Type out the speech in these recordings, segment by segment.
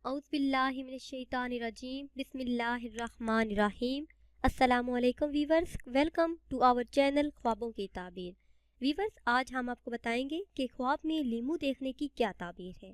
اعوذ باللہ من الشیطان الرجیم بسم اللہ الرحمن الرحیم۔ السلام علیکم viewers, welcome to our channel خوابوں کی تعبیر۔ ویورز، آج ہم آپ کو بتائیں گے کہ خواب میں لیمو دیکھنے کی کیا تعبیر ہے۔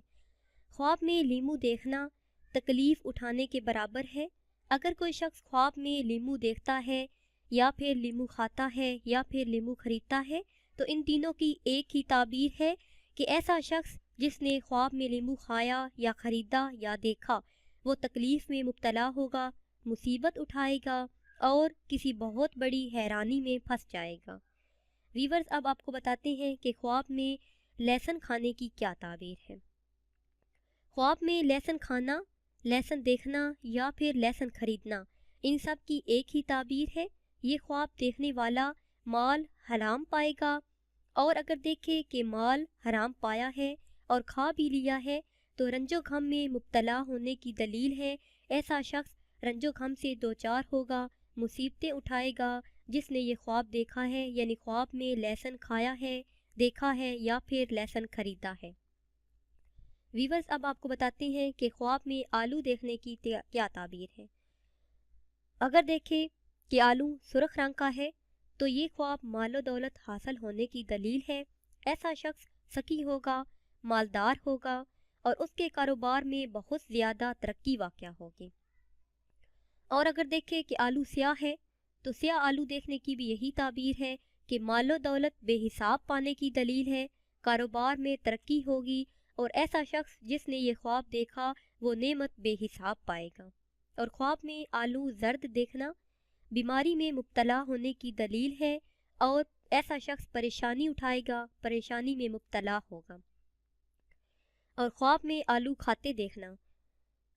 خواب میں لیمو دیکھنا تکلیف اٹھانے کے برابر ہے۔ اگر کوئی شخص خواب میں لیمو دیکھتا ہے یا پھر لیمو کھاتا ہے یا پھر لیمو خریدتا ہے تو ان تینوں کی ایک ہی تعبیر ہے کہ ایسا شخص جس نے خواب میں لیمو کھایا یا خریدا یا دیکھا وہ تکلیف میں مبتلا ہوگا، مصیبت اٹھائے گا اور کسی بہت بڑی حیرانی میں پھنس جائے گا۔ ویورز، اب آپ کو بتاتے ہیں کہ خواب میں لہسن کھانے کی کیا تعبیر ہے۔ خواب میں لہسن کھانا، لہسن دیکھنا یا پھر لہسن خریدنا، ان سب کی ایک ہی تعبیر ہے۔ یہ خواب دیکھنے والا مال حرام پائے گا، اور اگر دیکھے کہ مال حرام پایا ہے اور کھا بھی لیا ہے تو رنج و غم میں مبتلا ہونے کی دلیل ہے۔ ایسا شخص رنج و غم سے دوچار ہوگا، مصیبتیں اٹھائے گا جس نے یہ خواب دیکھا ہے، یعنی خواب میں لہسن کھایا ہے، دیکھا ہے یا پھر لہسن خریدا ہے۔ ویورز، اب آپ کو بتاتے ہیں کہ خواب میں آلو دیکھنے کی کیا تعبیر ہے۔ اگر دیکھے کہ آلو سرخ رنگ کا ہے تو یہ خواب مال و دولت حاصل ہونے کی دلیل ہے۔ ایسا شخص سخی ہوگا، مالدار ہوگا اور اس کے کاروبار میں بہت زیادہ ترقی واقع ہوگی۔ اور اگر دیکھے کہ آلو سیاہ ہے تو سیاہ آلو دیکھنے کی بھی یہی تعبیر ہے کہ مال و دولت بے حساب پانے کی دلیل ہے، کاروبار میں ترقی ہوگی اور ایسا شخص جس نے یہ خواب دیکھا وہ نعمت بے حساب پائے گا۔ اور خواب میں آلو زرد دیکھنا بیماری میں مبتلا ہونے کی دلیل ہے اور ایسا شخص پریشانی اٹھائے گا، پریشانی میں مبتلا ہوگا۔ اور خواب میں آلو کھاتے دیکھنا،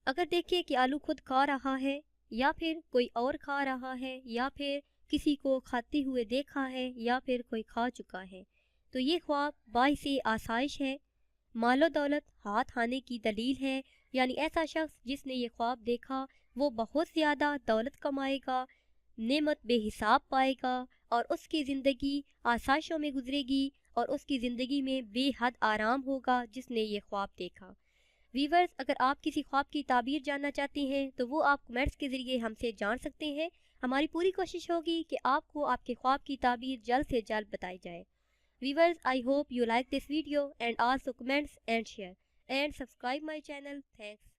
اگر دیکھے کہ آلو خود کھا رہا ہے یا پھر کوئی اور کھا رہا ہے یا پھر کسی کو کھاتے ہوئے دیکھا ہے یا پھر کوئی کھا چکا ہے تو یہ خواب باعث آسائش ہے، مال و دولت ہاتھ آنے کی دلیل ہے، یعنی ایسا شخص جس نے یہ خواب دیکھا وہ بہت زیادہ دولت کمائے گا، نعمت بے حساب پائے گا اور اس کی زندگی آسائشوں میں گزرے گی اور اس کی زندگی میں بے حد آرام ہوگا جس نے یہ خواب دیکھا۔ ویورز، اگر آپ کسی خواب کی تعبیر جاننا چاہتے ہیں تو وہ آپ کمنٹس کے ذریعے ہم سے جان سکتے ہیں۔ ہماری پوری کوشش ہوگی کہ آپ کو آپ کے خواب کی تعبیر جلد سے جلد بتائی جائے۔ Viewers, I hope you like this video and also comments and share and subscribe my channel. Thanks.